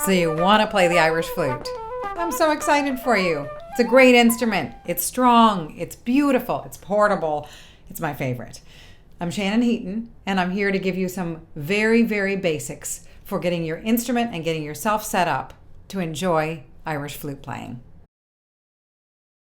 So you want to play the Irish flute. I'm so excited for you. It's a great instrument. It's strong. It's beautiful. It's portable. It's my favorite. I'm Shannon Heaton, and I'm here to give you some very, very basics for getting your instrument and getting yourself set up to enjoy Irish flute playing.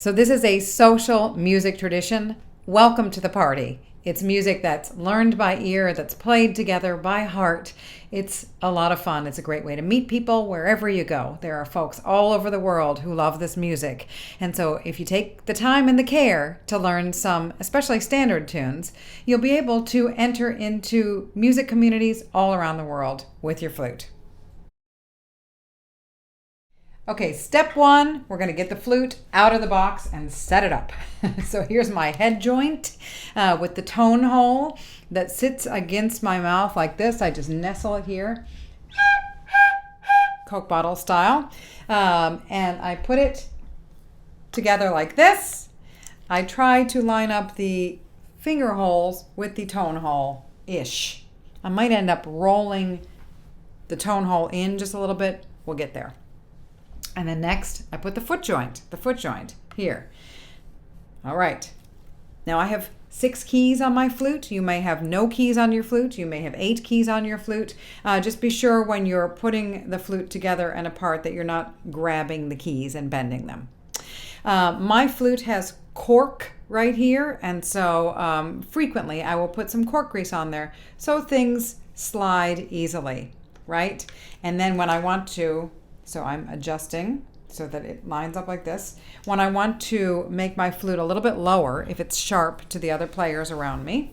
So this is a social music tradition. Welcome to the party. It's music that's learned by ear, that's played together by heart. It's a lot of fun. It's a great way to meet people wherever you go. There are folks all over the world who love this music. And so if you take the time and the care to learn some, especially standard tunes, you'll be able to enter into music communities all around the world with your flute. Okay, step one, we're going to get the flute out of the box and set it up. So here's my head joint with the tone hole that sits against my mouth like this. I just nestle it here, Coke bottle style, and I put it together like this. I try to line up the finger holes with the tone hole-ish. I might end up rolling the tone hole in just a little bit. We'll get there. And then next, I put the foot joint here. All right. Now I have 6 keys on my flute. You may have no keys on your flute. You may have 8 keys on your flute. Just be sure when you're putting the flute together and apart that you're not grabbing the keys and bending them. My flute has cork right here, and so frequently I will put some cork grease on there so things slide easily, right? And then when I want to, so I'm adjusting so that it lines up like this. When I want to make my flute a little bit lower, if it's sharp to the other players around me,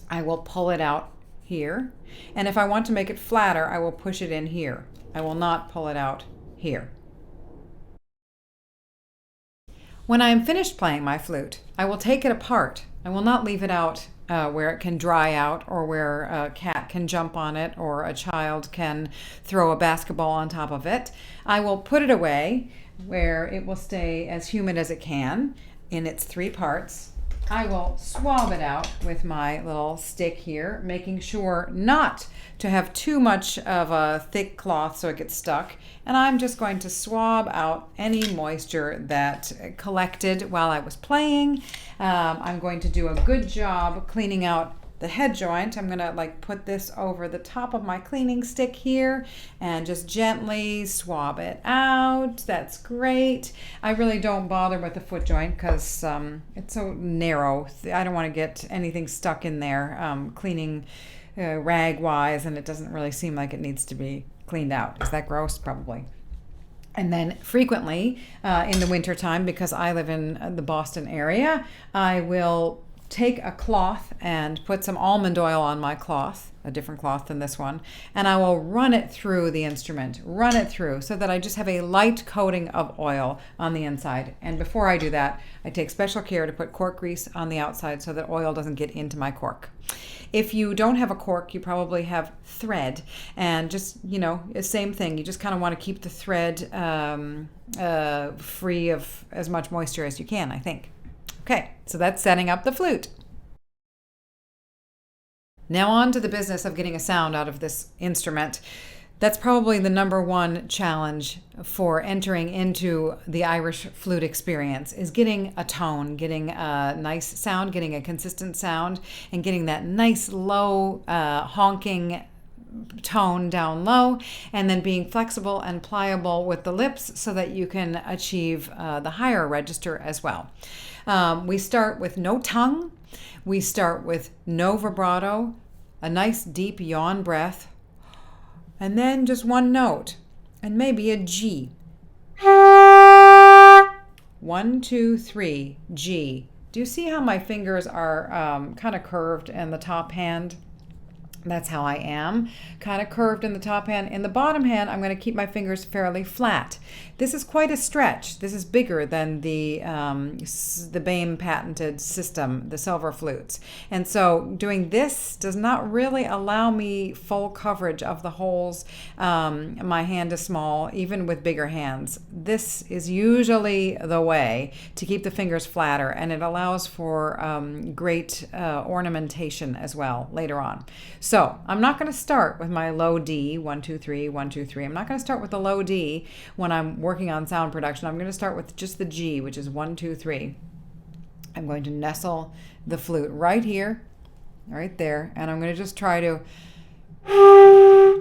I will pull it out here. And if I want to make it flatter, I will push it in here. I will not pull it out here. When I am finished playing my flute, I will take it apart. I will not leave it out where it can dry out, or where a cat can jump on it, or a child can throw a basketball on top of it. I will put it away where it will stay as humid as it can in its 3 parts. I will swab it out with my little stick here, making sure not to have too much of a thick cloth so it gets stuck. And I'm just going to swab out any moisture that collected while I was playing. I'm going to do a good job cleaning out the head joint. I'm going to put this over the top of my cleaning stick here and just gently swab it out. That's great. I really don't bother with the foot joint because it's so narrow. I don't want to get anything stuck in there cleaning rag wise, and it doesn't really seem like it needs to be cleaned out. Is that gross? Probably. And then frequently in the wintertime, because I live in the Boston area, I will take a cloth and put some almond oil on my cloth, a different cloth than this one, and I will run it through the instrument, so that I just have a light coating of oil on the inside. And before I do that, I take special care to put cork grease on the outside so that oil doesn't get into my cork. If you don't have a cork, you probably have thread, and just, same thing. You just kind of want to keep the thread free of as much moisture as you can, I think. Okay, so that's setting up the flute. Now on to the business of getting a sound out of this instrument. That's probably the number one challenge for entering into the Irish flute experience, is getting a tone, getting a nice sound, getting a consistent sound, and getting that nice low honking tone down low, and then being flexible and pliable with the lips so that you can achieve the higher register as well. We start with no tongue. We start with no vibrato, a nice deep yawn breath, and then just one note, and maybe a G. 1, 2, 3, G. Do you see how my fingers are kind of curved in the top hand? That's how I am, kind of curved in the top hand. In the bottom hand, I'm going to keep my fingers fairly flat. This is quite a stretch. This is bigger than the BAME patented system, the silver flutes. And so doing this does not really allow me full coverage of the holes. My hand is small, even with bigger hands. This is usually the way to keep the fingers flatter, and it allows for great ornamentation as well later on. So I'm not going to start with my low D, 1, 2, 3, 1, 2, 3. I'm not going to start with the low D when I'm working on sound production. I'm going to start with just the G, which is 1, 2, 3. I'm going to nestle the flute right here, right there, and I'm going to just try to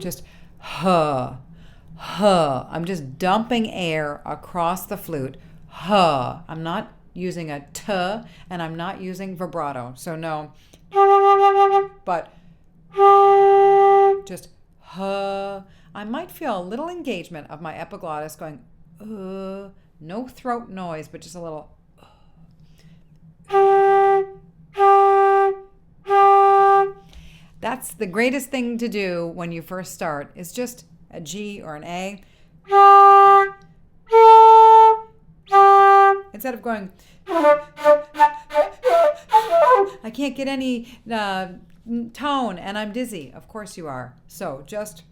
just huh, huh. I'm just dumping air across the flute. Huh. I'm not using a t, and I'm not using vibrato. So no, but just huh. I might feel a little engagement of my epiglottis going, no throat noise, but just a little. That's the greatest thing to do when you first start, is just a G or an A. Instead of going, I can't get any tone and I'm dizzy. Of course you are. So just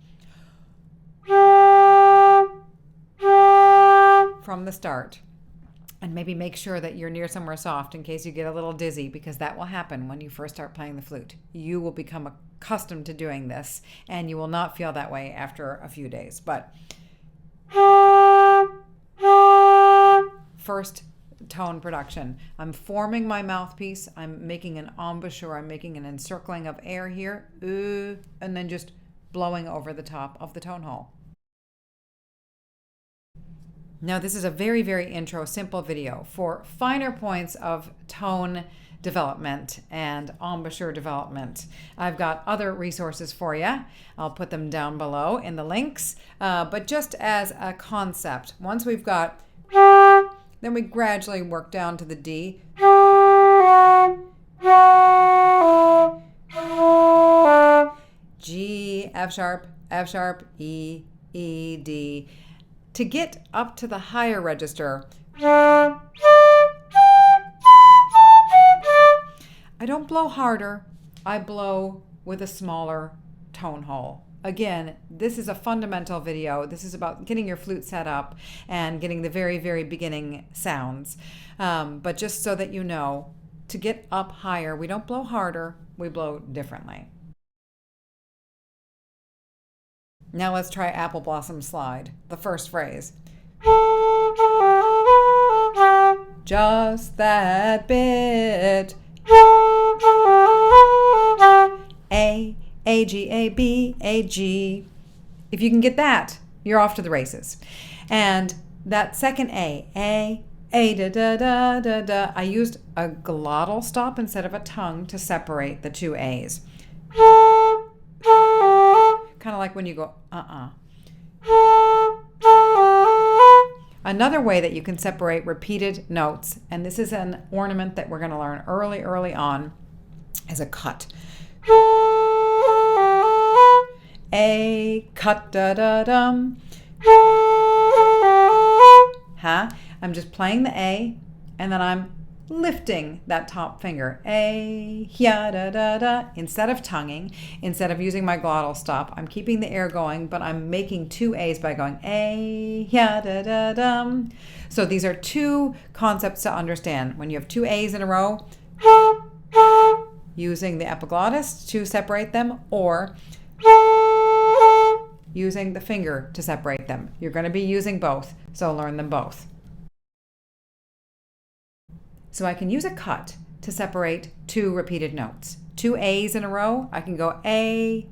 from the start. And maybe make sure that you're near somewhere soft in case you get a little dizzy, because that will happen when you first start playing the flute. You will become accustomed to doing this, and you will not feel that way after a few days. But first tone production. I'm forming my mouthpiece. I'm making an embouchure. I'm making an encircling of air here. And then just blowing over the top of the tone hole. Now, this is a very, very intro, simple video. For finer points of tone development and embouchure development, I've got other resources for you. I'll put them down below in the links. But just as a concept, once we've got, then we gradually work down to the D. G, F sharp, E, D. To get up to the higher register, I don't blow harder, I blow with a smaller tone hole. Again, this is a fundamental video. This is about getting your flute set up and getting the very, very beginning sounds. But just so that you know, to get up higher, we don't blow harder, we blow differently. Now let's try Apple Blossom Slide, the first phrase. Just that bit. A, G, A, B, A, G. If you can get that, you're off to the races. And that second A, da, da, da, da, da. I used a glottal stop instead of a tongue to separate the two A's. Kind of like when you go, Another way that you can separate repeated notes, and this is an ornament that we're going to learn early on, is a cut. A cut, da da dum. I'm just playing the A, and then I'm lifting that top finger. A, ya, da, da, da. Instead of tonguing, instead of using my glottal stop, I'm keeping the air going, but I'm making two A's by going A, ya, da, da, dum. So these are two concepts to understand. When you have two A's in a row, using the epiglottis to separate them, or using the finger to separate them. You're going to be using both, so learn them both. So I can use a cut to separate two repeated notes. Two A's in a row, I can go A.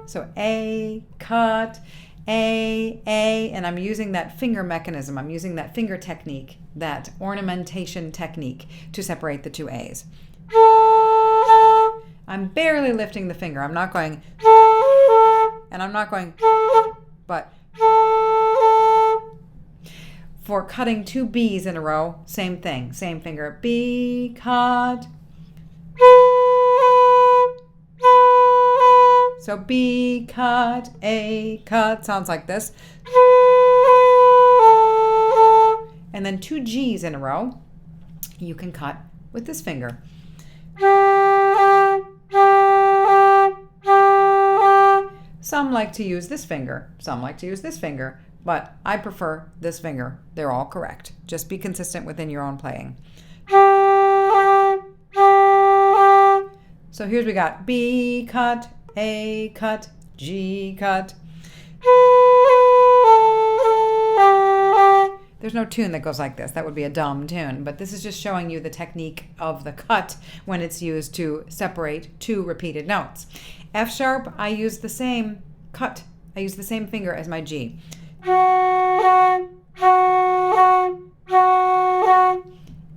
So A, cut, A, and I'm using that finger mechanism. I'm using that finger technique, that ornamentation technique to separate the two A's. I'm barely lifting the finger. I'm not going, and I'm not going, but for cutting two B's in a row, same thing, same finger. B, cut. So B, cut, A, cut, sounds like this. And then two G's in a row, you can cut with this finger. Some like to use this finger, some like to use this finger, but I prefer this finger. They're all correct. Just be consistent within your own playing. So here's we got B cut, A cut, G cut. There's no tune that goes like this. That would be a dumb tune. But this is just showing you the technique of the cut when it's used to separate two repeated notes. F sharp, I use the same cut. I use the same finger as my G.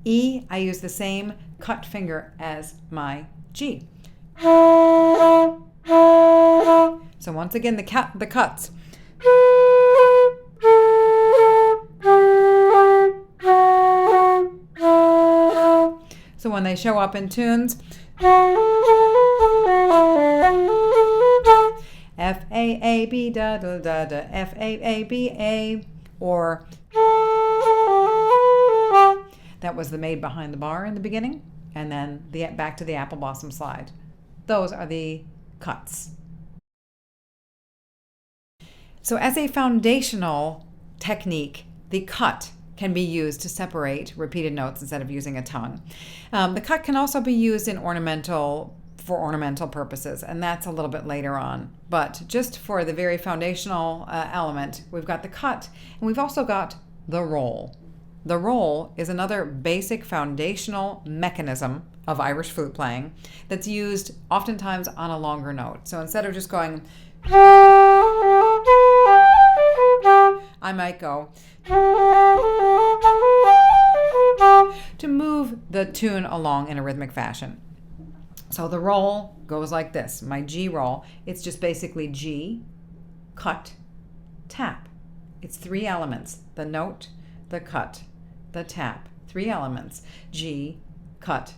E, I use the same cut finger as my G. So once again, the cuts. So when they show up in tunes, F A A B da da da da, F A A B A, or that was the maid behind the bar in the beginning, and then back to the apple blossom slide. Those are the cuts. So as a foundational technique, the cut can be used to separate repeated notes instead of using a tongue. The cut can also be used in ornamental purposes, and that's a little bit later on. But just for the very foundational element, we've got the cut, and we've also got the roll. The roll is another basic foundational mechanism of Irish flute playing that's used oftentimes on a longer note. So instead of just going, I might go to move the tune along in a rhythmic fashion. So the roll goes like this. My G roll, it's just basically G, cut, tap. It's three elements: the note, the cut, the tap. Three elements: G, cut,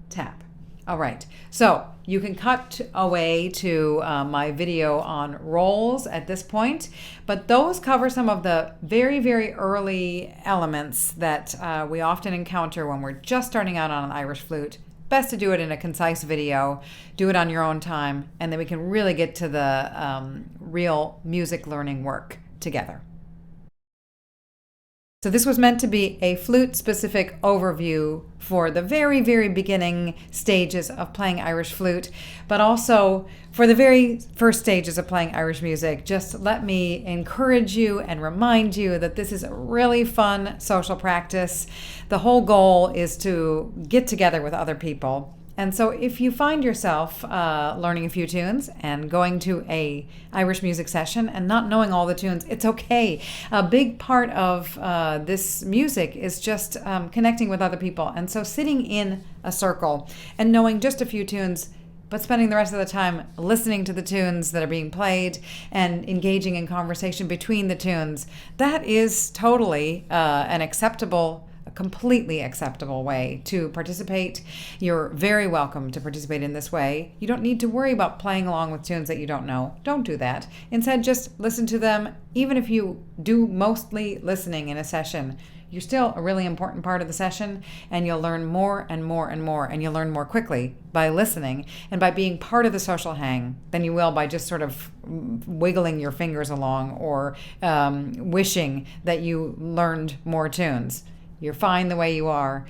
tap. All right, so you can cut away to my video on rolls at this point, but those cover some of the very, very early elements that we often encounter when we're just starting out on an Irish flute. Best to do it in a concise video, do it on your own time, and then we can really get to the real music learning work together. So this was meant to be a flute-specific overview for the very, very beginning stages of playing Irish flute, but also for the very first stages of playing Irish music. Just let me encourage you and remind you that this is a really fun social practice. The whole goal is to get together with other people. And so if you find yourself learning a few tunes and going to a Irish music session and not knowing all the tunes, it's okay. A big part of this music is just connecting with other people. And so sitting in a circle and knowing just a few tunes, but spending the rest of the time listening to the tunes that are being played and engaging in conversation between the tunes, that is totally a completely acceptable way to participate. You're very welcome to participate in this way. You don't need to worry about playing along with tunes that you don't know. Don't do that. Instead, just listen to them. Even if you do mostly listening in a session, you're still a really important part of the session, and you'll learn more and more and more, and you'll learn more quickly by listening and by being part of the social hang than you will by just sort of wiggling your fingers along or wishing that you learned more tunes. You're fine the way you are.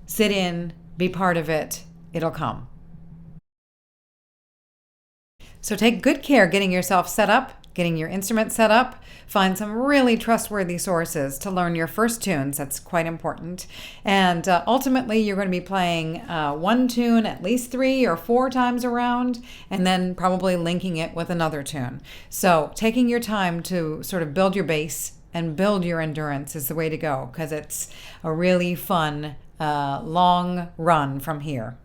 Sit in, be part of it. It'll come. So take good care getting yourself set up, getting your instrument set up. Find some really trustworthy sources to learn your first tunes. That's quite important. And ultimately, you're going to be playing one tune at least 3 or 4 times around, and then probably linking it with another tune. So taking your time to sort of build your base and build your endurance is the way to go, because it's a really fun, long run from here.